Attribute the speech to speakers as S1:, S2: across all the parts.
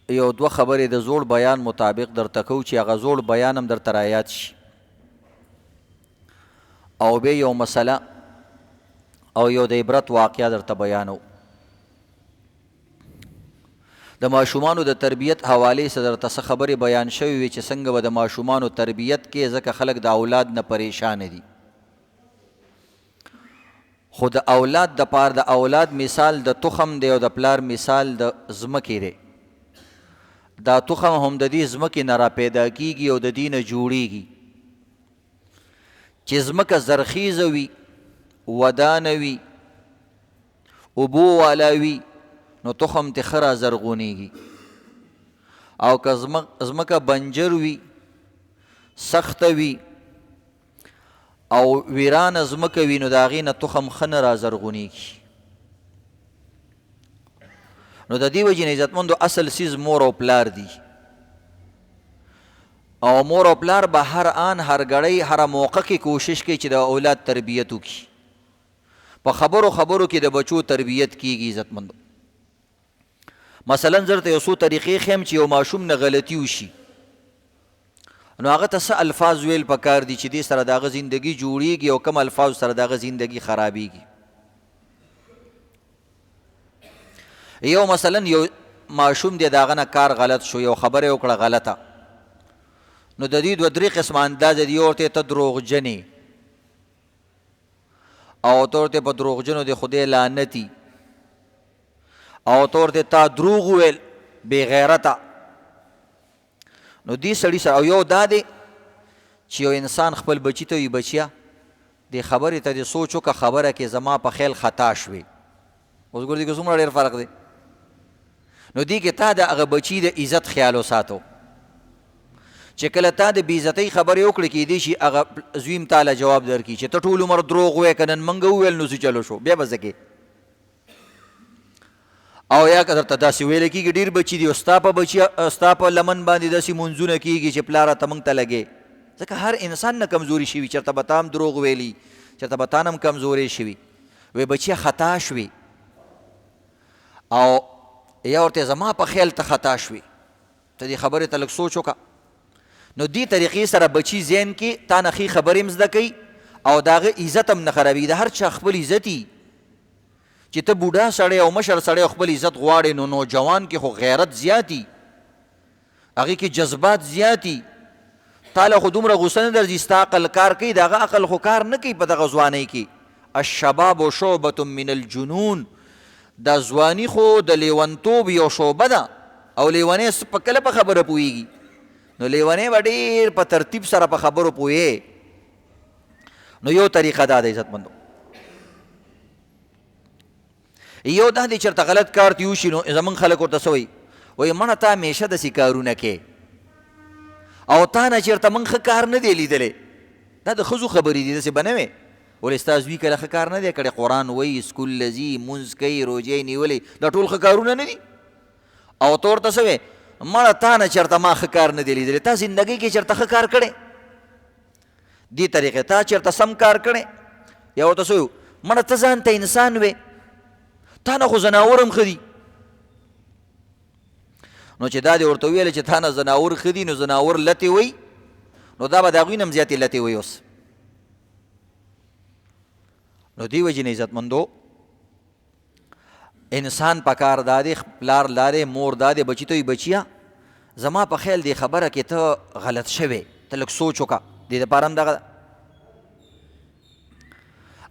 S1: یو دوه خبرې د زوړ بیان مطابق درته کوو چې هغه زوړ بیان هم درته رایاد شي، او بیا یو مسله او یو د عبرت واقعه درته بیانو. د ماشومانو د تربیت حوالې سره درته څه خبرې بیان شوي وي چې څنګه به د ماشومانو تربیت کې، ځکه خلک د اولاد نه پریشانه دي. خو د اولاد د پاره د اولاد مثال د تخم دی او د پلار مثال د ځمکې دی. دا تخم هم د دې ځمکې نه را پیدا کیږي او د دې نه جوړیږي. چې ځمکه زرخیزه وي، ودانه وي، اوبو والا وي، نو تخم تې ښه را زرغونیږي. او که ځمکه بنجر وي، سخته وي او ویرانه ځمکه وي، نو د هغې نه تخم ښه نه را زرغونیږي. نو د دې وجې نه عزتمندو اصل څیز مور او پلار دي. او مور او پلار به هر آن هر ګړی هر موقع کې کوشش کوي چې د اولاد تربیت وکړي. په خبرو کې د بچو تربیت کیږي عزتمندو. مثلا زه درته یو څو طریقې ښیم چې یو ماشوم نه غلطي وشي، نو هغه ته څه الفاظ ویل پکار دي چې دې سره د هغه زندګي جوړیږي او کم الفاظ سره د هغه زندګي خرابیږي. یو مثلا یو ماشوم دی، د هغه نه کار غلط شو، یو خبره یې وکړه غلطه، نو د دې دوه درې قسمه اندازه دي. یو ورته ته دروغجنې، او ته ورته په دروغجنو د خدای لعنتي، او ته ورته تا دروغ وویل بې غیرته. نو دې سړي سره او یو دا دی چې یو انسان خپل بچي ته وي بچیه دې خبرې ته دې سوچ وکړه خبره کې زما په خیال خطا شوې. اوس ګور دې که څومره ډېر فرق دی. نو دې کې تا د هغه بچي د عزت خیال وساتو چې کله تا د بې عزتۍ خبرې وکړې کیدای شي هغه زویم تا له جواب درکړي چې ته ټول عمر دروغ ووایې که نن موږ وویل نو څه چلو شو، بیا به څه کې. او یا که درته داسې ویلی کېږي ډېر بچي دي او ستا په بچي ستا په لمن باندې داسې منځونه کېږي چې پلاره ته موږ ته لګې. ځکه هر انسان نه کمزوري شوي، چېرته به تا هم دروغ ویلي، چېرته به تا نه هم کمزورې شوي. وی بچیه خطا شوي، او یا ورته زما په خیال ته خطا شوي، ته دې خبرې ته لږ سوچ وکړه. نو دې طریقې سره بچي ذهن کې تا نه ښې خبرې هم زده کوي او د هغه عزت هم نه خرابېږي. د هر چا خپل عزت وي چې ته بوډا سړی او مشر سړی او خپل عزت غواړې، نو نوجوان کې خو غیرت زیات وي، هغې کې جذبات زیات وي. تا له خو دومره غوسه نه درځي، ستا عقل کار کوي، د هغه عقل خو کار نه کوي په دغه ځوانۍ کې. الشباب شعبة من الجنون، دا ځواني خو د لیونتوب یو شعبه ده، او لیونی په کله په خبره پوهېږي. نو لیونی به ډېر په ترتیب سره په خبرو پوهې. نو یو طریقه دا ده عزتمندو. یو دا دی چېرته غلط کار ته وشي، نو زمونږ خلک ورته څه وایي، وایي مړه تا همیشه داسې کارونه کې او تا نه چېرته موږ ښه کار نه دی لیدلی. دا د ښځو خبرې دي، داسې به نه وې. ولې ستا زوی کله ښه کار نه دی کړی، قرآن وایي، سکول له ځي، مونځ کوي، روژې نیولې، دا ټول ښه کارونه نه دي. او ته ورته څه وې، مړه تا نه چېرته ما ښه کار نه دی لیدلی، تا زندګۍ کې چېرته ښه کار کړی، دې طریقې تا چېرته سم کار کړی. یا ورته څه ویو، مړه ته ځان ته انسان وې، تا نه خو زناور هم ښه دي. نو چې دا دې ورته وویله چې تا نه زناور ښه دي، نو زناور لتې وی، نو دا به د هغوی نه هم زیاتې لتې وی. اوس نو دې وجې نه عزتمندو انسان پکار دا دی، پلار دا دی، مور دا دی، بچي ته وي بچیه زما په خیال دې خبره کې ته غلط شوې، ته لږ سوچ وکړه. دې دپاره هم دغه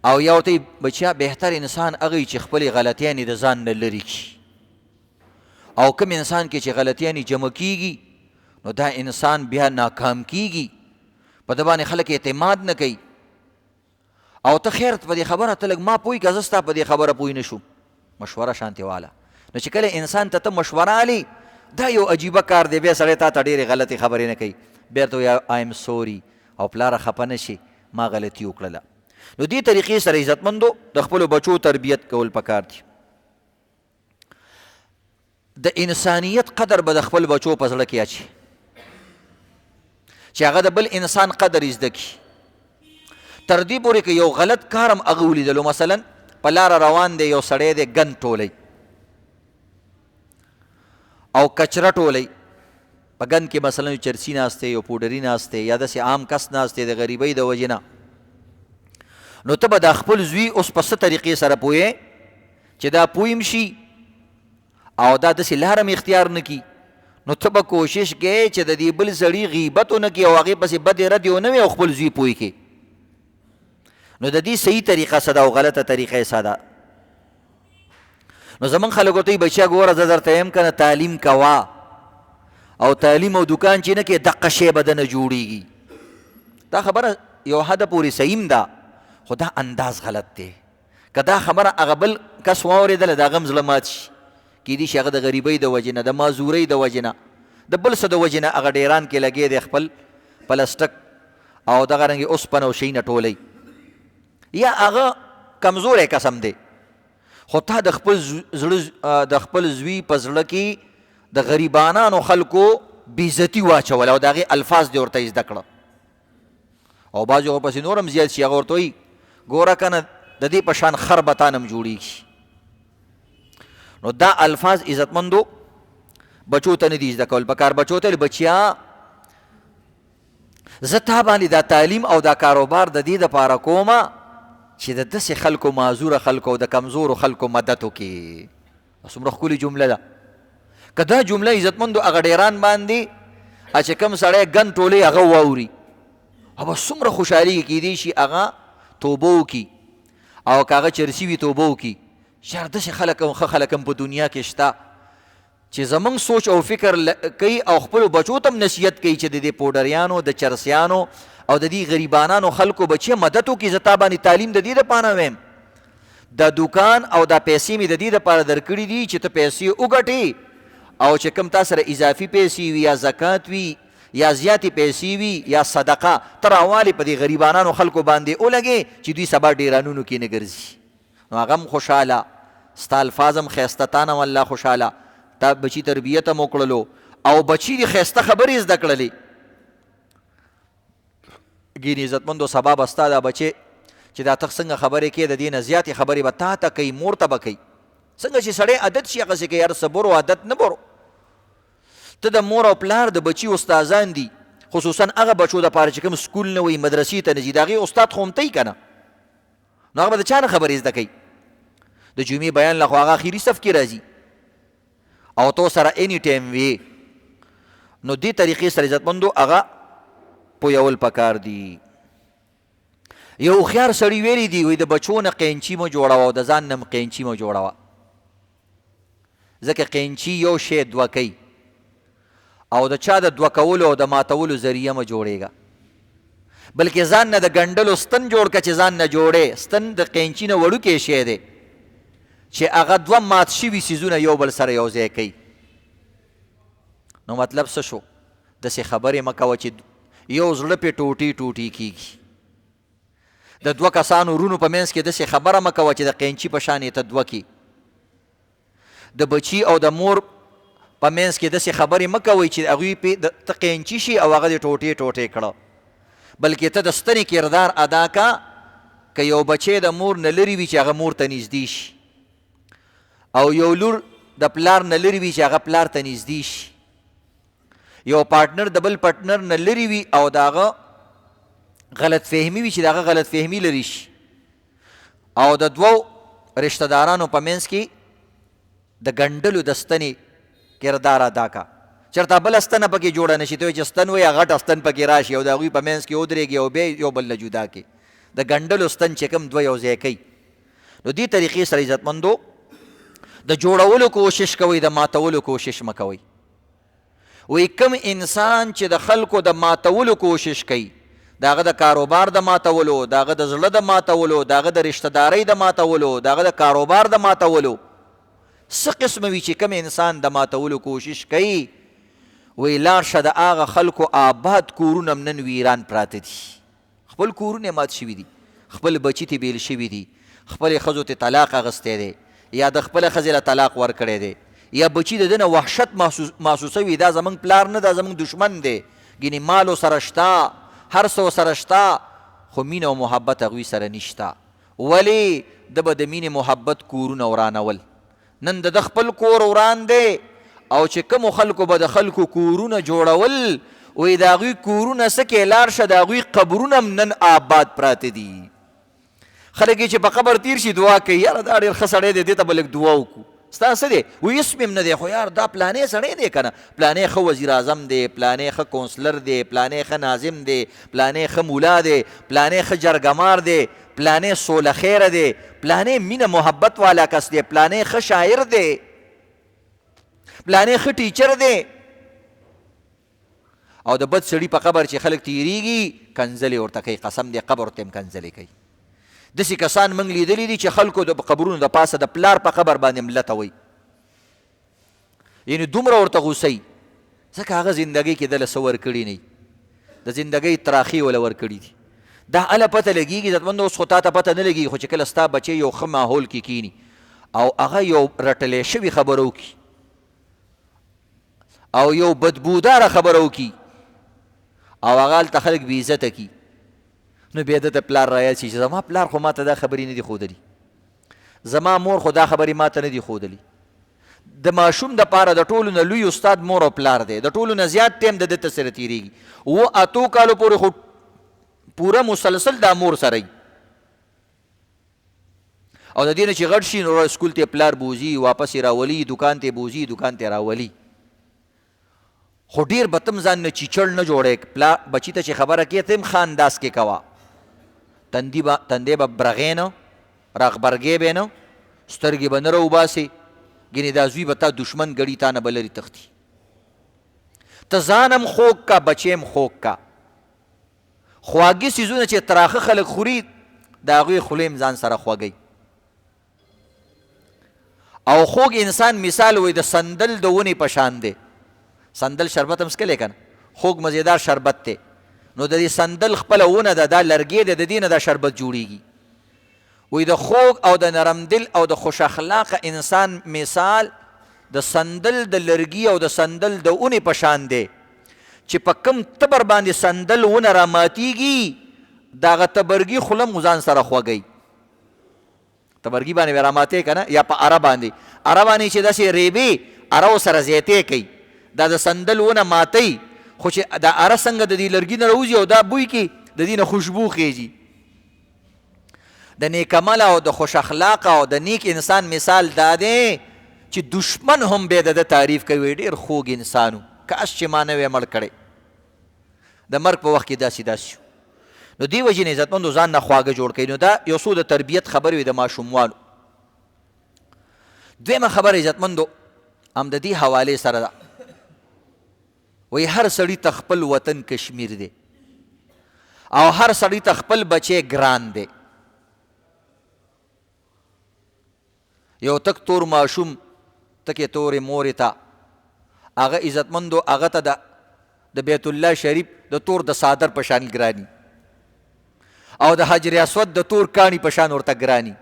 S1: او یا ورته بچیا بهتر انسان هغه چې خپلې غلطیانې د ځان نه لرې کړي. او کوم انسان کې چې غلطیانې جمع کیږي، نو دا انسان بیا ناکام کیږي، په ده باندې خلک اعتماد نه کوي. او ته خیر په دې خبره ته لږ ما پوهېږه، که زه ستا په دې خبره پوه نه شوم، مشوره شانتې واله. نو چې کله انسان ته مشوره علي، دا یو عجیبه کار دی. بیا سړی تا ته ډېرې غلطې خبرې نه کوي، بیا ته وایي آی ایم سوري، او پلاره خفه نه شي ما غلطي وکړله. نو دې طریقې سره عزتمندو د خپلو بچو تربیت کول پکار دي. د انسانیت قدر به د خپل بچو په زړه کې اچي، چې هغه د بل انسان قدر زده کړي. تر دې پورې که یو غلط کار هم هغه ولیدلو، مثلا په لاره روان دی یو سړی دی ګن ټولی، او کچره ټولئ په ګند کې مثلا یو چرسي ناست دی یو پوډري ناست دی یا داسې عام کس ناست دی د غریبۍ د وجې نه نو ته به دا خپل زوی اوس په څه طریقې سره پوهې چې دا پویم شي او دا داسې لاره م اختیار نه کي نو ته به کوشش کوې چې د دې بل سړي غیبت ونه کړي او هغې پسې بدې ردې ونه وي او خپل زوی پوه کړي نو د دې صحیح طریقه څه ده او غلطه طریقه یې څه ده نو زمونږ خلک ورته وایي بچیه ګوره زه درته یم که نه تعلیم کوه او تعلیم او دکان چې نه کې دقه شی به دنه جوړېږي دا خبره یو حده پورې صحیح ده خو دا انداز غلط دی که دا خبره هغه بل کس واورېدله د هغه هم زړه مات شي کیدای شي هغه د غریبۍ د وجې نه د معذورۍ د وجې نه د بل څه د وجې نه هغه ډیران کې لګې دی خپل پلسټک او دغه رنګې اوسپنه او شی نه ټولی یا هغه کمزوری قسم دی خو تا د خپل زوی په زړه کې د غریبانانو خلکو بېعزتي واچول او د هغې الفاظ دې ورته زده کړه او بعضې ورپسې نور هم زیات شي هغه ورته وایي ګوره که نه د دې په شان خر به تا نه هم جوړېږي نو دا الفاظ عزتمندو بچو ته نه دي زده کول پکار بچو ته بچیا زه تا باندې دا تعلیم او دا کاروبار د دې دپاره کومه چې د داسې خلکو معذوره خلکو او د کمزورو خلکو مدد وکړي څومره ښکلې جمله ده که دا جمله عزتمندو هغه ډیران باندې چې کوم سړی ګن ټولې هغه واوري او به څومره خوشحالېږي کیدای شي هغه توبه وکړي او که هغه چرسي وي توبه وکړي شاید داسې خلک هم ښه خلک هم په دنیا کې شته چې زمونږ سوچ او فکر کوي او خپلو بچو ته هم نصیحت کوي چې د دې پوډریانو د چرسیانو او د دې غریبانانو خلکو بچیه مدد وکړي زه تا باندې تعلیم د دې دپاره ویم د دوکان او دا پیسې مې د دې دپاره درکړي دي چې ته پیسې وګټې او چې کوم تا سره اضافي پیسې وي یا زکات وي یا زیاتې پیسې وي یا صدقه ته راوالې په دې غریبانانو خلکو باندې ولګې چې دوی سبا ډیرانونو کې نه ګرځي نو هغه هم خوشحاله ستا الفاظ هم ښایسته تا نه الله خوشحاله تا بچي تربیت هم وکړلو او بچي دې ښایسته خبرې زده کړلې ګینې عزتمندو سبا به ستا دا بچې چې دا ته څنګه خبرې کوې د دې نه زیاتې خبرې به تا ته کوي مور ته به کوي څنګه چې سړی عادت شي هغسې کوي هر څه برو عادت نه برو ته د مور او پلار د بچي استادان دي خصوصا هغه بچو دپاره چې کوم سکول نه وي مدرسې ته نه ځي د هغې استاد خو هم ته که نه نو هغه به د چا نه خبرې زده کوي د جمعې بیان له خو هغه اخري صف کې راځي او تو سره اني ټایم وي نو دې طریقې سره عزتمندو هغه پویول پکار دي یو هوښیار سړي ویلی دي وایي د بچو نه قینچي مه جوړوه او د ځان نه قینچي مه جوړوه ځکه قینچي یو شی دوه کوي او د چا د دوه کولو او د ماتولو ذریعه مه جوړېږه بلکې ځان نه د ګنډلو ستن جوړ که چې ځان نه جوړې ستن د قینچي نه وړوکی شی دی چې هغه دوه مات شوي څیزونه یو بل سره یو ځای کوي نو مطلب څه شو داسې خبرې مه کوه چې یو زړه پې ټوټې ټوټې کېږي د دوه کسانو ورونو په منځ کې داسې خبره مه کوه چې د قینچي په شان یې ته دوه کړي د بچي او د مور په منځ کې داسې خبرې مه کوئ چې هغوی پې ته قینچي شي او هغه دې ټوټې ټوټې کړه بلکې ته د ستنې کردار ادا کا که یو بچی د مور نه لرې وي چې هغه مور ته نږدې شي او یو لور د پلار نه لرې وي چې هغه پلار ته نږدې شي یو پارټنر د بل پارټنر نه لرې وي او د هغه غلط فهمي وي چې د هغه غلط فهمي لرې شي او د دوو رشته دارانو په منځ کې د ګنډلو د ستنې کردار ادا کا چېرته بله ستنه پکې جوړه نه شي ته وایي چې ستن وایي غټه ستن پکې راشي او د هغوی په منځ کې ودرېږي او بیا یو بل نه جدا کړي د ګنډلو ستن چې کوم دوه یو ځای کوي نو دې طریقې سره عزتمندو د جوړولو کوشش کوئ د ماتولو کوشش مه کوئ وایي کوم انسان چې د خلکو د ماتولو کوشش کوي د هغه د کاروبار د ماتولو د هغه د زړه د ماتولو د هغه د رشته دارۍ د ماتولو د هغه د کاروبار د ماتولو څه قسمه وي چې کوم انسان د ماتولو کوشش کوي وی لاړ شه د هغه خلکو آباد کورونه هم نن ویران پراته دي خپل کورونه مات شوي دي خپل بچي ته بیل شوي دي خپلې ښځو ته طلاق اخیستی دی یا د خپله ښځې له طلاق ورکړی دی یا بچي د ده نه وحشت محسوسوي دا زموږ پلار نه دا زموږ دشمن دی ګینې مالو سره شته هر څه سره شته خو مینه او محبت هغوی سره نشته ولې ده به د مینې محبت کورونه ورانول نن د خپل کور وران دی او چې کومو خلکو به د خلکو کورونه جوړول وایي د هغوی کورونه څه کې لاړ شه د هغوی قبرونه هم نن آباد پراته دي. خلک یې چې په قبر تیر شي دعا کوي یاره دا ډېر ښه سړی دی دې ته به لږ دعا وکړو. ستا څه دی وایي اسم یې هم نه دی خو یار دا پلانې سړی دی که نه پلانې ښه وزیر اعظم دی پلانې ښه کونسلر دی پلانې ښه ناظم دی پلانې ښه مولا دی پلانې ښه جرګمار دی پلانې سوله خیره دی پلانې مینه محبت والا کس دی پلانې ښه شاعر دی پلانې ښه ټیچر دی. او د بد سړي په قبر چې خلک تیریږي کنځلې ورته کوي قسم دی قبر ورته هم کنځلې کوي. داسې کسان موږ لیدلي دي چې خلکو د قبرونو د پاسه د پلار په قبر باندې ملته وي یعنې دومره ورته غوسئ ځکه هغه زندګۍ کې دله څه ورکړي نه د زندګۍ تراخي وله ورکړي دي. دا هله پته لګېږي عزتمندو اوس خو تا ته پته نه لګېږي خو چې کله ستا بچی یو ښه ماحول کې کینی او هغه یو رټلی شوي خبره وکړي او یو بدبوداره خبره وکړي او هغه هلته خلک بې عزته کي نو بیا ده ته پلار رایاد شي چې زما پلار خو ما ته دا خبرې نه دي ښودلي زما مور خو دا خبرې ما ته نه دي ښودلي. د ماشوم دپاره د ټولو نه لوی استاد مور او پلار دی د ټولو نه زیات ټیم د ده ته سره تېرېږي 7 کالو پورې خو پوره مسلسل دا مور سره وي او د دې نه چې غټ شي نو سکول ته پلار بوځي واپس یې راولي دکان ته بوځي دکان ته راولي خو ډېر به تم ځان نه چیچړ نه جوړی بچي ته چې خبره کوې ته هم ښه انداز کې کوه تندی به برغې نه راغبرګې به نه سترګې به نه راوباسې ګینې دا زوی به تا دشمن ګړي تا نه به لرې تښتي. ته ځان هم خوږ کا بچی هم خوږ کا خواږه څیزونه چې تراخه خلک خوري د هغوی خولې هم ځان سره خوږئ. او خوږ انسان مثال وایي د سندل د ونې په شان دی. سندل شربت هم څکلی که نه خوږ مزیدار شربت دی نو د دې سندل خپله ونه ده دا لرګی دی د دې نه دا شربت جوړیږي. وایي د خوږ او د نرم دل او د خوش اخلاقه انسان مثال د سندل د لرګي او د سندل د اونې په شان دی چې په کم تبر باندې سندل ونه راماتیږي د هغه تبرګي خوله مو ځان سره خوږئ. تبرګي باندې به راماتې که نه یا په اره باندې چې داسې ریبې اره سره زیتې کوي دا د سندل ونه ماتئ خو چې دا اره څنګه د دې لرګي نه راوځي او دا بوی کې د دې نه خوشبو خیږي. د نیک عمله او د خوش اخلاقه او د نیک انسان مثال دا دی چې دشمن هم بیا د ده تعریف کوي ډېر خوږ انسان و کاش چې ما نه وی مړ کړی د مرګ په وخت کې داسې شو. نو دې وجې نه عزتمندو ځان نه خواږه جوړ کوي. نو دا یو څو د تربیت خبرې وي د ماشوموالو. دویمه خبره عزتمندو هم د دې حوالې سره ده وایي هر سړي ته خپل وطن کشمیر دی او هر سړي ته خپل بچی ګران دی. یو تک تور ماشوم تکې تورې مورې ته هغه عزتمندو هغه ته د بیت الله شریف د تور د صادر په شان ګراني او د حجر اسود د تور کاڼي په شان ورته ګراني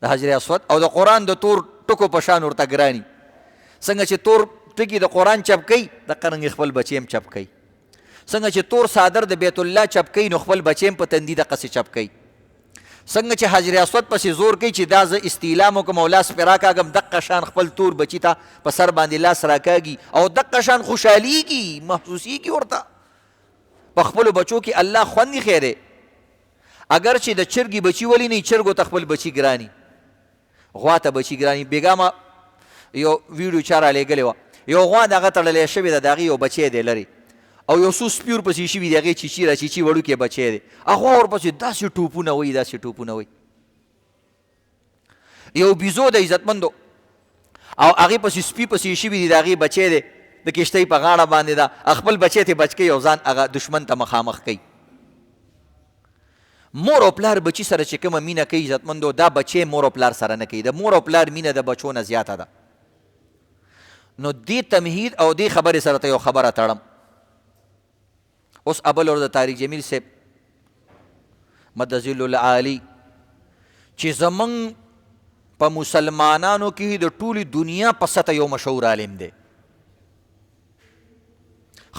S1: د حجر اسود او د قرآن د تور ټکو په شان ورته ګراني. څنګه چې تور ټکي د قرآن چپ کوي د قرنګ خپل بچی هم چپ کوي. څنګه چې تور صادر د بیت الله چپ کوي نو خپل بچی هم په تندي دقسې چپ کوي. څنګه چې حجر اسود پسې زور کوي چې دا زه استعلام وکړم او لاس پرې راکاږم دقه شان خپل تور بچي ته په سر باندې لاس راکاږي او دقه شان خوشحالیږي محسوسیږي ورته په خپلو بچو کې الله خوند یې خیری. اگر چې د چرګې بچي ولي نه چرګو ته خپل بچي ګراني غوا ته بچي ګراني. بیګا ما یو ویډیو چا رالیږلې وه یو غوا د هغه تړلی شوې ده د هغې یو بچی دی لرې او یو څو سپي ورپسې شوي دي هغې چیچي را چیچي وړوکی بچی دی هغه ورپسې داسې ټوپونه وایي داسې ټوپونه وایي. یو بیزو د عزتمندو او هغې پسې سپي پسې شوي دي د هغې بچی دی د کشتۍ په غاړه باندې ده خپل بچی ته بچ کوي او ځان هغه دشمن ته مخامخ کوي. مور او پلار بچي سره چې کومه مینه کوي عزتمندو دا بچی مور او پلار سره نه کوي. د مور او پلار مینه د بچو نه زیاته ده. نو دې تمهید او دې خبرې سره ته یو خبره تړم. اوس ابل اور د طارق جمیل صاحب مدذل العالی چې زمونږ په مسلمانانو کې د ټولې دنیا په سطح یو مشهور عالم دی.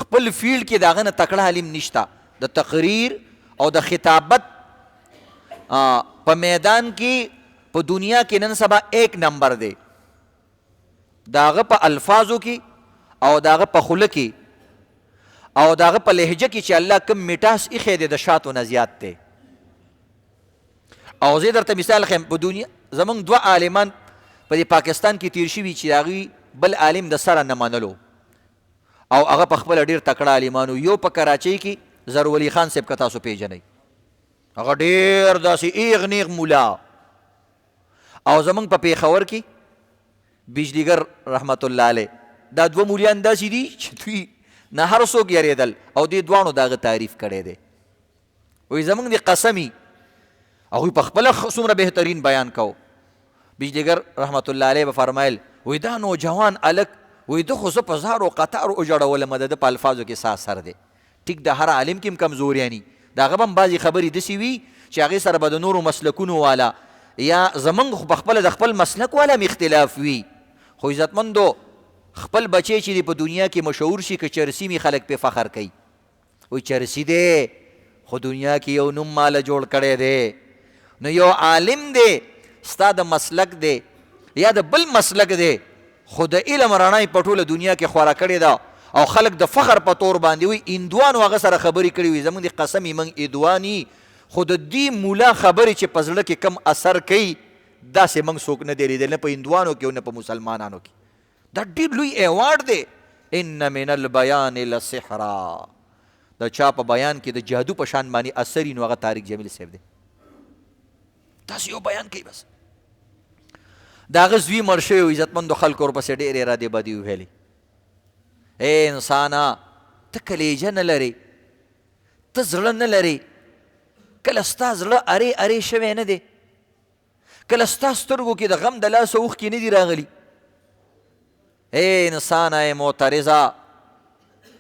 S1: خپل فیلډ کې د هغه نه تکړه عالم نشته. د تقریر او د خطابت په میدان کې په دنیا کې نن سبا 1 نمبر دی. داغه په الفاظو کې او داغه په خوله کې او داغه په لهجه کې چې الله کم میټاس ایښی دی د شاتو نه زیات دی. او زه درته مثال ښیم، په دنیا زمونږ دوه عالمان په دې پاکستان کې تیر شوي چې هغوی بل عالم د سره نه منلو او هغه په خپله ډېر تکړه عالمانو. یو په کراچۍ کې زرولی خان صاحب که تاسو پیژنئ، هغه ډېر داسې ایغ نیغ مولا. او زمونږ په پېښور کې بجلیګر رحمت الله علیه، دا دوه مولیان داسې دي چې دوی نه هر څوک یریدل او دې دواړو د هغه تعریف کړی دی. وایي زمونږ د قسمي هغوی په خپله څومره بهترین بیان کو. بجلیګر رحمت الله علیه به فرمایل وایي دا نوجوان الک وایي ده خو زه په زارو قطارو وجړولم د ده په الفاظو کې سا اثر دی. ټیک د هر عالم کې هم کمزوریاني، د هغه به هم بعضې خبرې داسې وي چې هغې سره به د نورو مسلکونو والا یا زمونږ خو په خپله د خپل مسلک والا هم اختلاف وي. خو عزتمندو خپل بچی چې دی په دنیا کې مشهور شي که چرسي می خلک پې فخر کوي، وایي چرسي دی خو دنیا کې یو نوم ماله جوړ کړی دی. نو یو عالم دی ستا د مسلک دی یا د بل مسلک دی خو د علم رڼا یې په ټوله دنیا کې خوره کړې ده او خلک د فخر په طور باندې وي هندوانو هغه سره خبرې کړې وي. زمونږ د قسم یې موږ هندواني، خو د دې مولا خبرې چې په زړه کې کم اثر کوي داسې موږ څوک نه دی لیدلی، نه په هندوانو کې او نه په مسلمانانو کې. دا ډېر لوی ایوارډ دی. ان من البیان لسحرا، د چا په بیان کې د جادو په شان باندې اثر وي نو هغه طارق جمیل صاحب دی. داسې یو بیان کوي بس. د هغه زوی مړ شوی و، عزتمندو خلکو ورپسې ډېرې ارادې بدې وویلې. ای انسانه ته کلیجه نه لرې، ته زړه نه لرې، کله ستا زړه ارې ارې شوی نه دی، کله ستا سترګو کې د غم د لاسه اوښکې نه دي راغلي. ای انسانه، ای معترضه،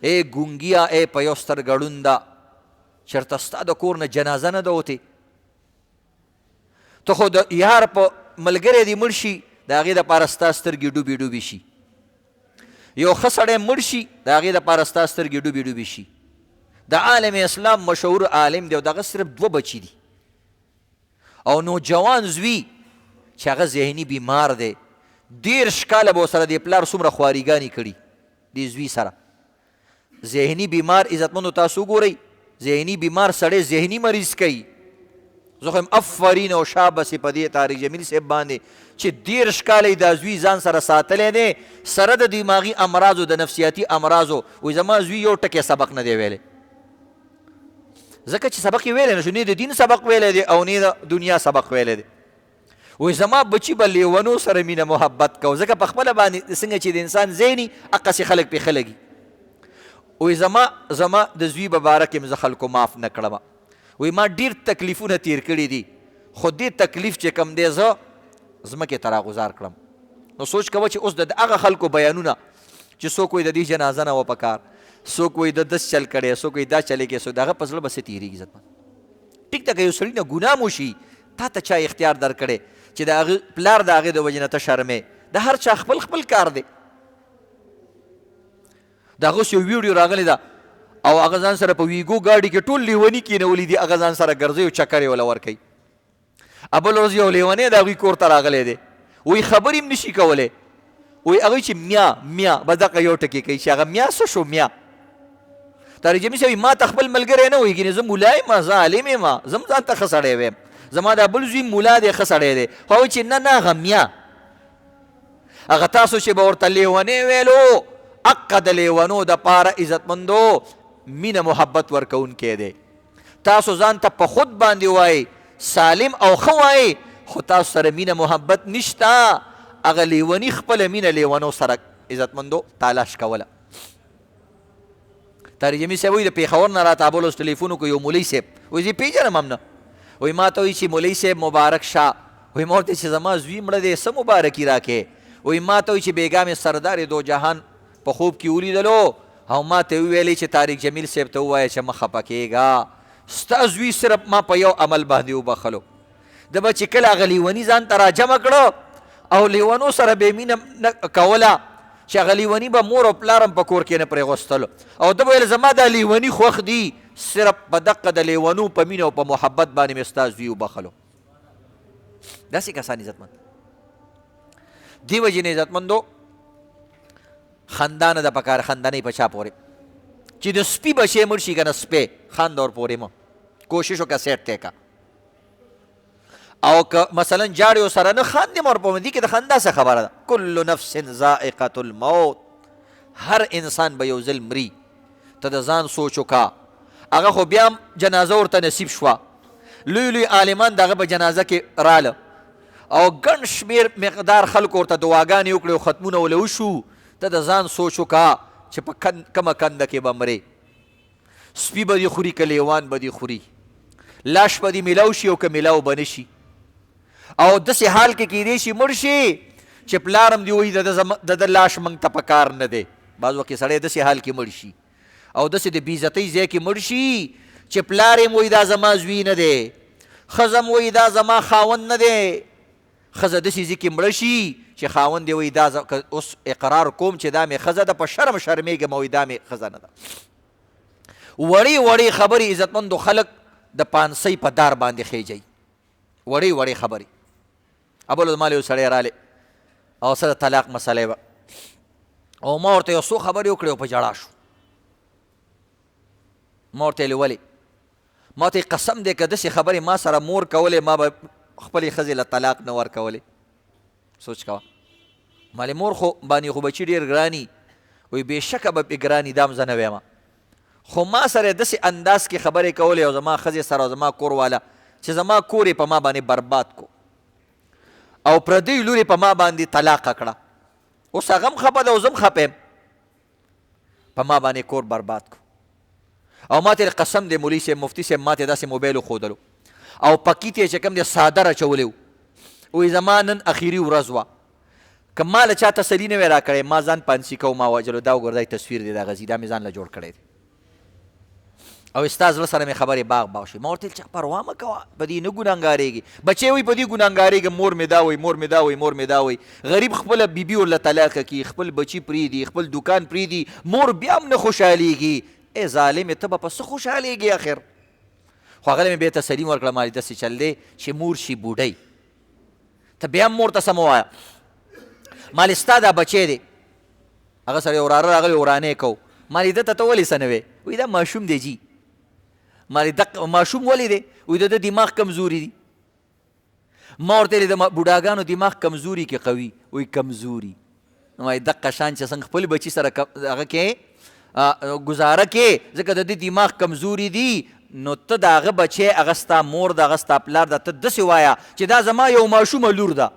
S1: ای ګونګیه، ای په یو سترګه ړونده، چېرته ستا د کور نه جنازه نه ده وتې؟ ته خو د یار په ملګری دې مړ شي د هغې دپاره ستا سترګې ډوبې ډوبې شي، یو ښه سړی مړ شي د هغې دپاره ستا سترګې ډوبې ډوبې شي. د عالم اسلام مشهور عالم دی او دغه صرف دوه بچي دي او نوجوان زوی چې هغه ذهني بیمار دی. 13 کاله به ورسره د پلار څومره خواریګانې کړي دې زوی سره. ذهني بیمار عزتمندو تاسو وګورئ، ذهني بیمار سړی ذهني مریض کوي. زه خو یم افرین او شابسې په دې طارق جمیل صاحب باندې چې 13 کاله یې دا زوی ځان سره ساتلی دی سره د دماغي امراضو د نفسیاتي امراضو. وایي زما زوی یو ټکی سبق نه دی ویلی، ځکه چې سبق یې ویلی نه شو، نه د دین سبق ویلی دی او نه د دنیا سبق ویلی دی. وایي زما بچي به لیونو سره مینه محبت کو، ځکه په خپله باندې څنګه چې د انسان ذهني هغسې خلک پې ښه لګي. وایي زما د زوی په باره کې م زه خلکو معاف نه کړم. وایي ما ډېر تکلیفونه تیر کړي دي خو دې تکلیف چې کم دی زه ځمکې ته راغوزار کړم. نو سوچ کوه چې اوس د هغه خلکو بیانونه چې څوک وایي د دې جنازه نه وه په کار، څوک وایي د دس چل کړی، څوک وایي دا چلې کې، څوک د هغه په زړه به څه تېرېږي. عزتمند ټیک ده که یو سړي نه ګناه مو شي، تا ته چا اختیار درکړی چې د هغه پلار د هغې د وجې نه ته شرمې، د هر چا خپل خپل کار دی. د هغه اوس یو ویډیو راغلی ده او هغه ځان سره په ویګو ګاډي کې ټول لیوني کېنولي دي، هغه ځان سره ګرځي او چکر یې وله ورکوي. بل ورځ یو لیونی د هغوی کور ته راغلی دی، وایي خبرې هم نشي کولی. وایي هغوی چې میا میا به دغه یو ټکې کوي چې هغه میا څه شو میا. طارق جمیل صاحب ما ته خپل ملګری نه وایي، ګینې زه ملا یم، زه عالم یم، زه هم ځان ته ښه سړی ویم، زما دا بل زوی ملا دی ښه سړی دی. خو هغوی چې نه نه هغه میا، هغه تاسو چې به ورته لیونی ویلو حق د لیونو دپاره عزتمندو مینه محبت ورکوونکی دی. تاسو ځان ته په خود باندې وایي سالم او ښه وایي خو تاسو سره مینه محبت نشته. هغه لیوني خپله مینه لیونو سره عزتمندو تالاش کوله. طارق جمیل صاحب وایي د پېښور نه راته ابل اوس ټلیفون وکړو یو مولوي صاحب، وایي زه پېژنم هم نه. وایي ما ته وایي چې مولوي صاحب مبارک شه. وایي ما ورته چې زما زوی مړه دی څه مبارکي راکې؟ وایي ما ته وایي چې بیګا مې سردار دو جهان په خوب کې ولیدلو او ما ته ویلې چې طارق جمیل صاحب ته ووایه چې مه خفه کېږه، ستا زوی صرف ما په یو عمل باندې وبخلو. د به چې کله هغه لیوني ځان ته راجمع کړه او لیونو سره بې مینه کوله چې هغه لیوني به مور او پلار هم په کور کې نه پرېغوستلو او ده به ویل زما دا لیوني خوښ دي، صرف په دقه د لیونو په مینه او په محبت باندې مې ستا زوی وبخلو. داسې کسان عزتمند دې وجې نه عزتمندو خندا نه ده پکار، خندا نه په چا پورې چې د سپي بچی مړ شي که نه سپی خند ور پورې مه کوشش وکړه سیټ تی که او که مثلا جاړې سره نه خاندې مه ورپورې دې کې د خندا څه خبره ده کل نفس ذائقة الموت هر انسان به یو ځل مري ته د ځان سوچ وکړه هغه خو بیا هم جنازه ورته نصیب شوه لوی لوی عالمان د هغه په جنازه کې راله او ګڼ شمېر مقدار خلکو ورته دعاګانې وکړې او ختمونه وله وشو ته د ځان سوچ وکړه چې په کومه کنده کې به مرې سپي به دې خوري که لیوان به دې خوري لاش به دې میلاو شي او که میلاو به نه شي او داسې حال کې کیدی شي مړ شي چې پلار هم دې وایي د ده لاش موږ ته په کار نه دی بعض وخت سړی داسې حال کې مړ شي او داسې د بېعزتۍ ځای کې مړ شي چې پلار یې وایي دا زما زوی نه دی ښځه م وایي دا زما خاوند نه دی ښځه داسې ځای کې مړه شي چې خاوند یې وایي دا اوس اقرار کوم چې دا مې ښځه ده په شرم شرمېږم وایي دا مې ښځه نه ده وړې وړې خبرې عزتمندو خلک د پانسۍ په دار باندې خېجئ وړې وړې خبرې ابل مال یو سړی رالی او څه د طلاق مسئلې وه او ما ورته یو څو خبرې وکړې او په ژړا شو ما ورته ویلې ولې ما ته قسم دی که داسې خبرې ما سره مور کولې ما به خپلې ښځې له طلاق نه ورکولې سوچ کوه مالې مور خو باندې خو بچي ډېر ګراني وایي بېشکه به پې ګراني دا هم زه نه ویمه خو ما سره داسې انداز کې خبرې کولې او زما ښځې سره او زما کور والا چې زما کور یې په ما باندې برباد کو او پردی لور یې په ما باندې طلاقه کړه اوس هغه هم خفه ده او زه هم خفه یم په ما باندې کور برباد کو او ما ته قسم دی مولوي صاحب مفتي صاحب ما ته داسې موبایل وښودلو او پکې ته چې کوم دی څادر اچولی و وایي زما نن اخري ورځ وه که ما له چا تسلي نه وی راکړی ما ځان پانسي کو ما وجلو دا وګوره دا تصویر دی دا غزي دا مې ځان له جوړ کړی دی او ستا زړه سره مې خبرې باغ باغ شوې ما ورته ویل چې پروا مه کوه په دې نه ګناهګارېږي بچی وایي په دې ګناهګارېږم مور مې دا وایي مور مې دا وایي مور مې دا وایي غریب خپله بیبي ورله طلاقه کړي خپل بچي پرېږدي خپل دوکان پرېږدي مور بیا هم نه خوشحالېږي ای ظالمې ته به په څه خوشحالېږي آخر خو هغه مې بیا تسلیم ورکړه ما داسې چل دی چې مور شي بوډۍ ته بیا هم مور ته څه مه وایه مالې ستا دا بچی دی هغه سره یو وراره راغلی ورانې کو مالې ده ته ته ولې څه نه وې وایي دا ماشوم دی جي مالې دقه ماشوم ولې دی وایي د دماغ کمزوري دي ما ورته ویلې د بوډاګانو دماغ کمزوري کې قوي وایي کمزوري وایي دقه شان چې څنګه خپل بچي سره هغه کې ګزاره کې ځکه د دې دماغ کمزوري دي نو ته د هغه بچی هغه ستا مور ده هغه ستا پلار ده ته داسې وایه چې دا زما یو ماشومه لور ده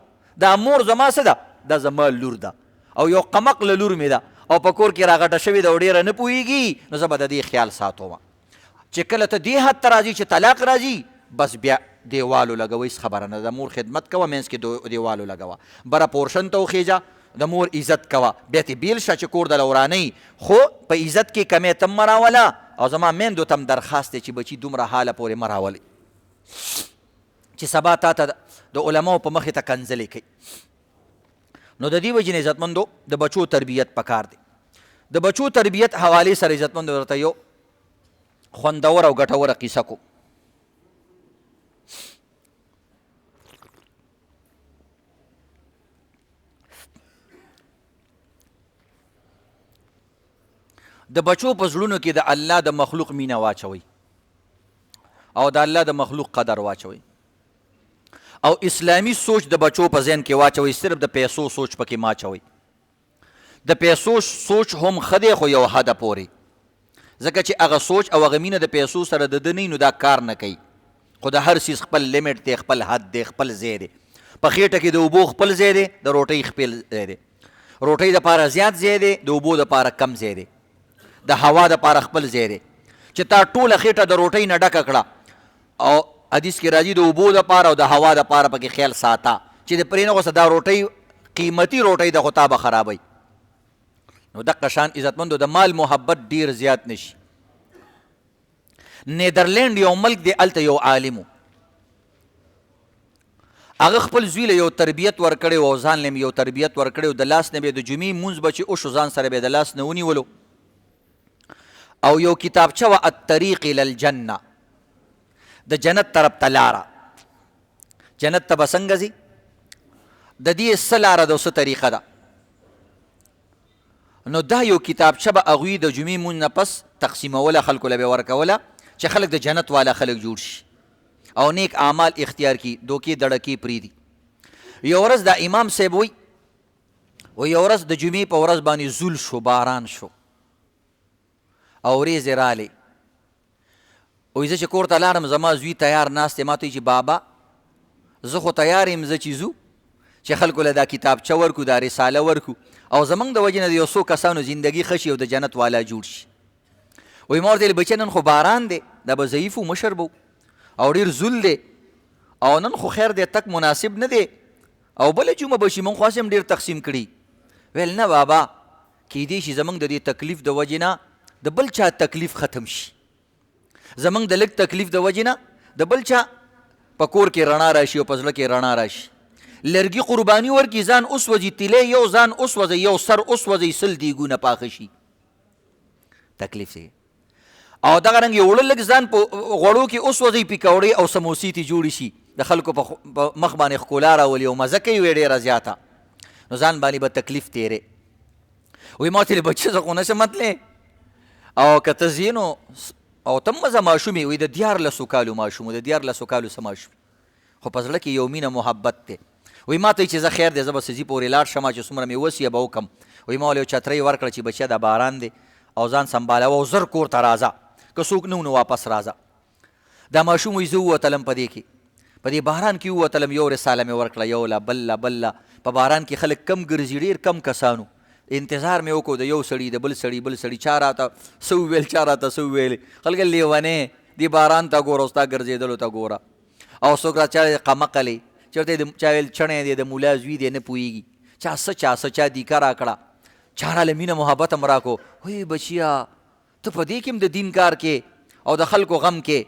S1: دا مور زما څه ده دا زما لور ده او یو قمقله لور مې ده او په کور کې راغټه شوې ده او ډېره نه پوهېږي نو زه به د دې خیال ساتوم چې کله ته دې حد ته راځي چې طلاق راځي بس بیا دیوالو لګوئ هېڅ خبره نه ده مور خدمت کوه منځ کې دیوالو لګوه بره پورشن ته وخېجه د مور عزت کوه بیا تې بیل شه چې کور د لورانۍ خو په عزت کې کمی تم مه راوله او زما میندو ته هم درخواست دی چې بچي دومره حاله پورې مه راولئ چې سبا تا ته د علماو په مخې ته کنځلې کوي نو د دې وجې نه عزتمندو د بچو تربیت پکار دی د بچو تربیت حوالې سره عزتمندو درته یو خوندور او ګټوره قصه کو د بچو په زړونو کې د الله د مخلوق مینه واچوئ او د الله د مخلوق قدر واچوئ او اسلامی سوچ د بچو په ذهن کې واچوئ صرف د پیسو سوچ پکې مه اچوئ د پیسو سوچ هم ښه دی خو یو حده پورې ځکه چې هغه سوچ او هغه مینه د پیسو سره د ده نه نو دا کار نه کوي خو د هر څیز خپل لیمټ دی خپل حد دی خپل ځای دی په خېټه کې د اوبو خپل ځای دی د روټۍ خپل ځای دی روټۍ دپاره زیات ځای دی د اوبو دپاره کم ځای دی د هوا دپاره خپل ځای دی چې تا ټوله خېټه د روټۍ نه ډکه کړه او حدیث کې راځي د اوبو دپاره او د هوا دپاره پکې خیال ساته چې د پرې نه غوسه دا روټۍ قیمتي روټۍ ده خو تا به خرابوي نو دقه شان عزتمندو د مال محبت ډیر زیات نشي نیدرلینډ یو ملک دی هلته یو عالم هغه خپل زوی له یو تربیت ورکړی و او ځان له یو تربیت ورکړی و د لاس نه به د جمعې مونځ به چې وشو ځان سره به د لاس نه ونیولو او یو کتابچه وه الطریق الی الجنه د جنت طرف ته لاره جنت ته به څنګه ځي د دې څه لاره ده او څه طریقه ده نو دا یو کتابچه به هغوی د جمعې مونځ نه پس تقسیموله، خلکو له به ورکوله چې خلک د جنت والا خلک جوړ شي او نیک اعمال اختیار کی، دوکې دړکې پرېږدي. یو ورځ دا امام صاحب وی یو ورځ د جمعې په ورځ باندې زول شو، باران شو او ورېځې رالې. وایي زه چې کور ته لاړم زما زوی تیار ناست دی، ما ته چې بابا زه خو تیار یم زه چې ځو چې خلکو له دا کتابچه ورکو، دا رساله ورکو او زمونږ د وجې نه د یو څو کسانو زندګي ښه شي او د جنت والا جوړ شي. وایي ما ورته ویل بچه نن خو باران دی، دا به ضعیف و مشر به او ډېر زول دی او نن خو خیر دی تک مناسب نه دی او بله جمعه به شي، مونږ خو هسې هم ډېر تقسیم کړي. ویل نه بابا کیدای شي زمونږ د دې تکلیف د وجې نه د بل چا تکلیف ختم شي، زمونږ د لږ تکلیف د وجې نه د بل چا په کور کې رڼا راشي او په زړه کې رڼا راشي. لرګي قرباني ورکړي، ځان اوس وځي تیلی یو ځان اوس وځي یو سر اوس وځي 100 دیګونه پاخه شي، تکلیف دی. او دغه رنګ یو وړه لږ ځان په غوړو کې اوس وځي پیکوړې او سموسې تې جوړې شي، د خلکو په مخ باندې ښکلا راولي او مزه کوي ډېره زیاته، نو ځان باندې به تکلیف تیرې. وایي ما ورته بچه زه خو نشم تللی او که ته ځې نو او ته مزه ماشوم یې، وایي د 14 کالو ماشوم و، د 14 کالو څه ماشوم خو په زړه کې یو مینه محبت دی. وایي ما ته یې چې زه خیر دی زه به سزي پورې لاړ شم چې څومره مې وسیه به وکړم. وایي ما ولې یو چترۍ ورکړه چې بچیه دا باران دی او ځان سنبالوه او زر کور ته راځه، که څوک نه و نو واپس راځه. دا ماشوم وایي زه ووتلم په دې کې په دې باران کې ووتلم، یو رساله مې ورکړه یوله بله بله. په باران کې خلک کم ګرځي، ډېر کم کسانو، انتظار مې وکړو د یو سړي د بل سړي بل سړي، چا راته څه وویل چا راته څه وویلې، خلک لیونې دې باران ته ګوره او ستا ګرځېدلو ته ګوره. او څوک را چا قمقلې چېرته چا ویل چڼی دی د ملا زوی دی نه پوهېږي، چا څه چا دیکه راکړه، چا راله مینه محبت هم راکړو. وایي بچیا ته په دې کې هم د دین کار کې او د خلکو غم کې،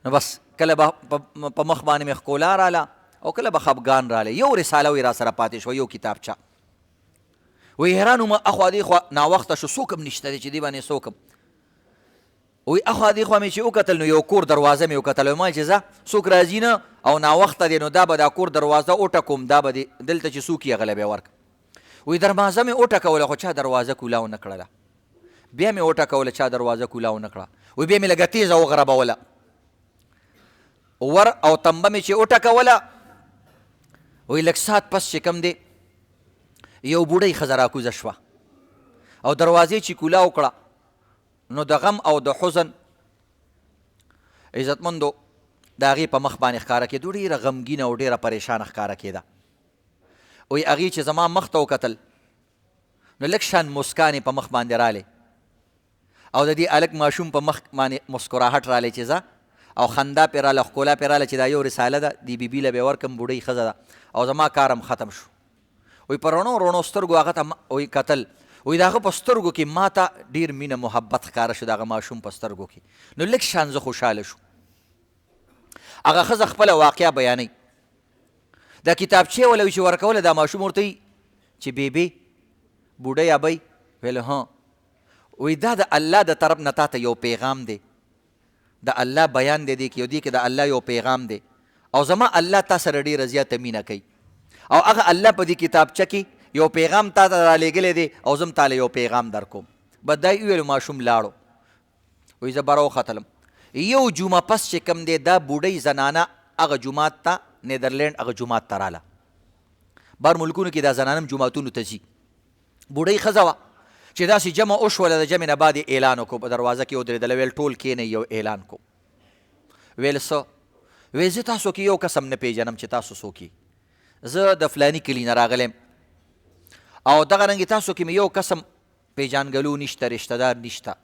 S1: نو بس کله به په مخ باندې مې ښکلا راله او کله به خفګان رالی. یو رساله وایي را سره پاتې شوه، یو کتابچه. وایي حیران وم اخوا دې خوا ناوخته شو، څوک هم نشته دی چې دې باندې څوک هم. وایي اخوا دې خوا مې چې وکتل نو یو کور دروازه مې وکتل، ما چې ځه څوک راځي نه او ناوخته دی نو دا به دا کور دروازه وټکوم، دا به دلته چې څوک یې غلی به یې ورکړم. وایي دروازه مې وټکوله خو چا دروازه کولا ونه کړله، بیا مې وټکوله چا دروازه کولا ونه کړه. وایي بیا مې لږه تیزه وغربوله ور او تنبه مې چې وټکوله. وایي لږ ساعت پس چې کوم دی یو بوډۍ ښځه راکوزه شوه او دروازې چې کولا وکړه نو د غم او د حزن عزتمندو د هغې په مخ باندې ښکاره کېدو، ډېره غمګینه او ډېره پریشانه ښکاره کېده. وایي هغې چې زما مخ ته وکتل نو لږ شان مسکان یې په مخ باندې رالی او د دې هلک ماشوم په مخ باندې مسکراهټ رالی چې ځه او خندا پرې راله، ښکلا پرې راله چې دا یو رساله ده دې بیبي له به یې ورکړم، بوډۍ ښځه ده او زما کار هم ختم شو. وایي په رڼو رڼو سترګو هغه ته وایي کتل، وایي د هغه په سترګو کې ما ته ډېر مینه محبت ښکاره شو، د هغه ماشوم په سترګو کې. نو لږ شان زه خوشحاله شو. هغه ښځه خپله واقعه بیانوي، دا کتابچې وله وایي چې ورکوله دا ماشوم ورته وایي چې بیبي بوډۍ ابۍ ویل ها، وایي دا د الله د طرف نه تا ته یو پیغام دی، د الله بیان دی دې کې، دې کې د الله یو پیغام دی او زما الله تا سره ډېره زیاته مینه کوي او هغه الله په دې کتابچه کې یو پیغام تا ته رالیږلی دی او زه هم تاله یو پیغام در کوم. بس دا یې وویلو ماشوم لاړو. وایي زه بره وختلم، یو جمعه پس چې کوم دی دا بوډۍ زنانه هغه جومات ته نیدرلینډ هغه جومات ته راله. بهر ملکونو کې دا زنانه هم جوماتونو ته ځي. بوډۍ ښځه وه چې داسې جمع وشوله، د جمع نه بعد اعلان وکړو، په دروازه کې ودرېدله، ویل ټول کښېنئ یو اعلان کو. ویل څه؟ ویل زه تاسو کې یو کس هم نه پېژنم چې تاسو څوک یې، زه د فلاني کلي نه راغلی یم او دغه رنګې تاسو کې مې یو کس هم پېژانګلو نشته، رشته دار نشته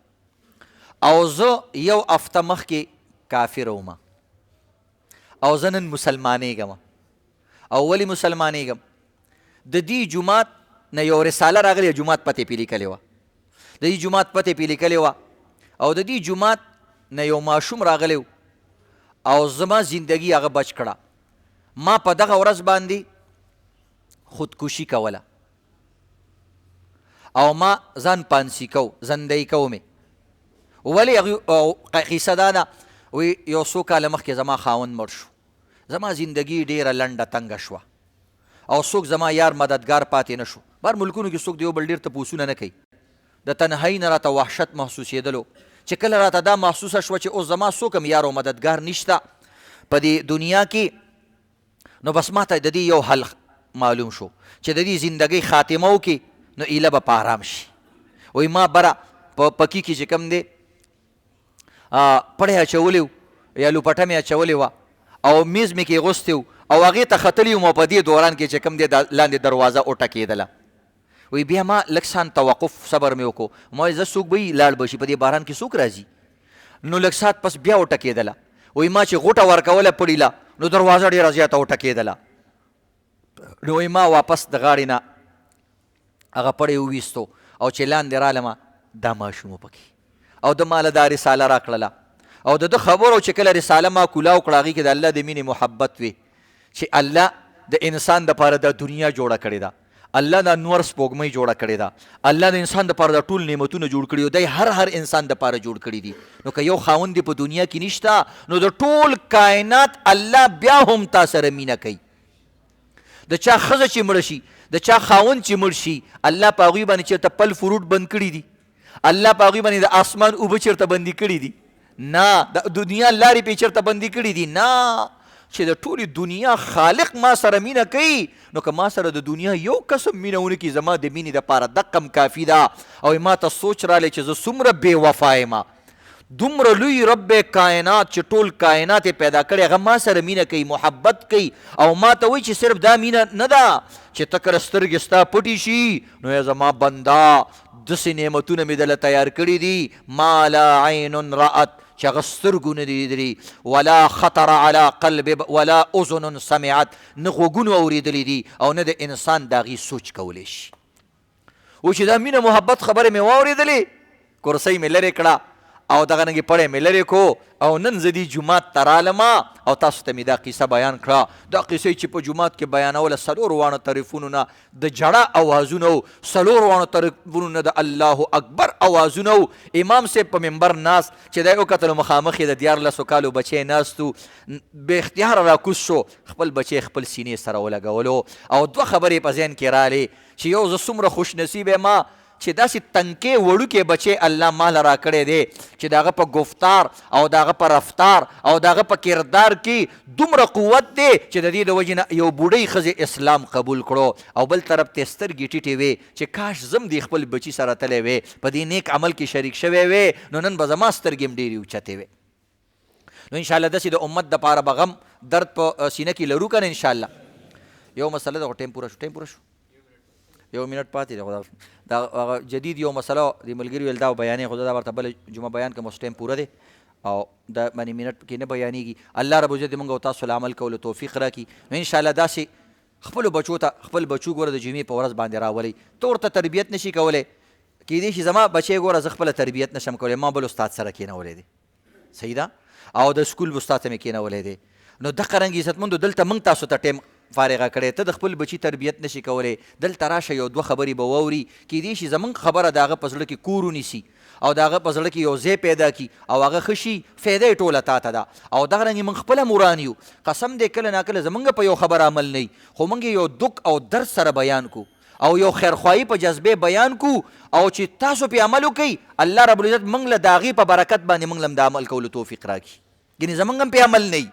S1: او زه یو هفته مخکې کافره وم او زه نن مسلمانېږم. او ولې مسلمانېږم؟ د دې جومات نه یو رساله راغلی، جومات پتې پې لیکلې وه، د دې جومات پتې پې لیکلې وه او د دې جومات نه یو ماشوم راغلی و او زما زندگی هغه بچ کړه. ما په دغه ورځ باندې خودکشي کوله او ما ځان پانسي کو، زندۍ کو مې. ولې قیصه دا ده، وایي یو څو کاله مخکې زما خاوند مړ شو، زما زندگی ډېره لنډه تنګه شوه او څوک زما یار مددګار پاتې نه شو. بهر ملکونو کې څوک د یو بل ډېر تپوسونه نه کوي د تنهایی نه راته وحشت محسوسېدلو چې کله راته دا محسوسه شوه چې اوس زما څوک هم یار او مددګار نشته په دې دنیا کې، نو بس ماته د دې یو حل معلوم شو چې د دې زندګۍ خاتمه وکړي نو ایله به په آرام شي. وایي ما بره په پکي کې چې کوم دی پړی اچولی و یا لوپټه مې اچولې وه او میز مې کې غوستی و او هغې ته ختلی وم او په دې دوران کې چې کوم دی لاندې دروازه وټکېدله. وایي بیا ما لږ سان توقف صبر مې وکړو، ما وایي زه څوک به یي لاړ به شي، په دې باران کې څوک راځي؟ نو لږ ساعت پس بیا وټکېدله. وایي ما چې غوټه ورکوله پړي له نو دروازه ډېره زیاته وټکېدله. نو وایي ما واپس د غاړې نه هغه پړی وویستو او چې لاندې رالمه دا ماشوم و پکې او د ماله دا رساله راکړله او د ده خبرو چې کله رساله ما کولاو کړه هغې کې د الله د مینې محبت وي چې الله د انسان دپاره دا دنیا جوړه کړې ده، الله دا نور سپوږمۍ جوړه کړې ده، الله د انسان دپاره دا ټول نعمتونه جوړ کړي او دی هر انسان دپاره جوړ کړي دي. نو که یو خاوند دی په دنیا کې نشته نو د ټول کائنات الله بیا هم تا سره مینه کوي. د چا ښځه چې مړه شي، د چا خاوند چې مړ شي، الله په هغوی باندې چېرته پل فروټ بند کړي دي، الله په هغوی باندې د آسمان اوبه چېرته بندي کړي دي؟ نه. د دنیا لارې پې چېرته بندي کړي دي؟ نه. چې د ټولې دنیا خالق ما سره مینه کوي نو که ما سره د دنیا یو قسم مینه ونه کړي زما د مینې دپاره دقه م کافي ده. او ما ته سوچ رالی چې زه څومره بې وفا یم، دومره لوی رب کائنات چې ټول کائنات یې پیدا کړی هغه ما سره مینه کوي، محبت کوي او ما ته وایي چې صرف دا مینه نه ده چې ته کله سترګې ستا پټې شي نو یا زما بنده داسې نعمتونه مې دله تیار کړي دي ما لا عین رأت چې هغه سترګو نه دي لیدلي، ولا خطر على قلب ولا اذن سمعت، نه غوږونو اورېدلي دي او نه د انسان د هغې سوچ کولی شي. و چې دا مینه محبت خبرې مې واورېدلې، کرسۍ مې لرې کړه او دغه رنګې پړی مې لرې کو او نن زه دې جومات ته رالمه او تاسو ته مې دا قصه بیان کړه. دا قصې چې په جومات کې بیانوله 4 واړه طرفونو نه د جړه اوازونه و، 4 واړو طرفونو نه د الله اکبر اوازونه و. امام صاحب په منبر ناست چې دی وکتلو مخامخ یې د 14 کالو بچی ناست و، بې اختیاره راکوز شو، خپل بچی خپل سینې سره ولګولو او 2 خبرې په ذهن کې رالې چې یو زه څومره خوش نصیب یم چې داسې تنکې وړوکې بچی الله ماله را کړی دی چې د هغه په گفتار او د هغه په رفتار او د هغه په کردار کې دومره قوت دی چې د دې د وجې نه یو بوډۍ ښځې اسلام قبول کړو او بل طرف ته سترګې ټیټې وې چې کاش زم دې خپل بچي سره تلی وې په دې نیک عمل کې شریک شوی وې نو نن به زما سترګې هم ډېرې اوچتې وې. نو انشاءالله داسې د امت دپاره به غم درد په سینه کې لرو که نه انشاءالله. یو مسله ده خو ټایم پوره شو 1 منټ پاتې دی. دا جدید یو مسله د ملګري ویل دا بیانې خو دا ورته بله جمعه بیان کړم اوس ټایم پوره دی او دا باندې منټ کې نه بیانېږي. الله رب العزت موږ او تاسو له عمل کولو توفیق راکړي. نو انشاءالله داسې خپلو بچو ته خپل بچو ګوره د جمعې په ورځ باندې راولئ. ته ورته تربیت نشي کولی، کیدای شي زما بچی ګوره زه خپله تربیت نشم کولی، ما بل استاد سره کېنولی دی، صحیح ده، او د سکول استاد ته مې کېنولی دی. نو دغه رنګ عزتمندو دلته موږ تاسو ته ټایم فارغه کړی، ته د خپل بچي تربیت نشي کولی، دلته راشه یو 2 خبرې به واوري، کیدای شي زموږ خبره د هغه په زړه کې کور ونیسي او د هغه په زړه کې یو ځای پیدا کړي او هغه ښه شي، فایده یې ټوله تا ته ده. او دغه رنګې موږ خپله مران یو، قسم دی کله ناکله زموږ په یو خبر عمل نه وي خو موږ یو دک او درد سره بیان کو او یو خیرخواهي په جذبې بیان کو او چې تاسو پې عمل وکئ الله رب العزت موږ له د هغې په برکت باندې موږ له هم د عمل کولو توفیق راکړي. یعنې زموږ هم پې عمل نه وي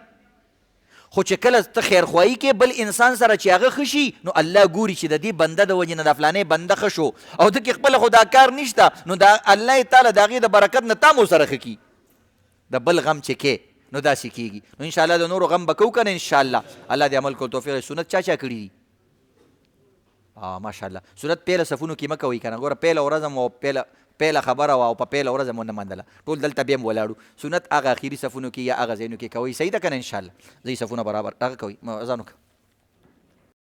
S1: خو چې کله ته خیرخواهي کې بل انسان سره چې هغه ښه شي نو الله ګوري چې د دې بنده د وجې نه د فلانې بنده ښه شو او ته کې خپله خو دا کار نشته نو دا الله تعالی د هغې د برکت نه تا مو سره ښه کي. د بل غم چې کې نو داسې کېږي. نو انشاءالله د نورو غم به کوو که نه انشاءالله. الله دې عمل کول توفیق. سنت چا چا کړي دي؟ ماشاءالله. سنت پیله صفونو کې مه کوئ که نه، ګوره پیله ورځ او پیله خبره وه او په پیله ورځ هم ونه منله، ټول دلته بیا هم ولاړو. سنت هغه اخري صفونو کې یا هغه ځایونو کې کوئ، صحیح ده که نه انشاءالله. ځئ صفونه برابر هغه کوئ، اذان وکړه.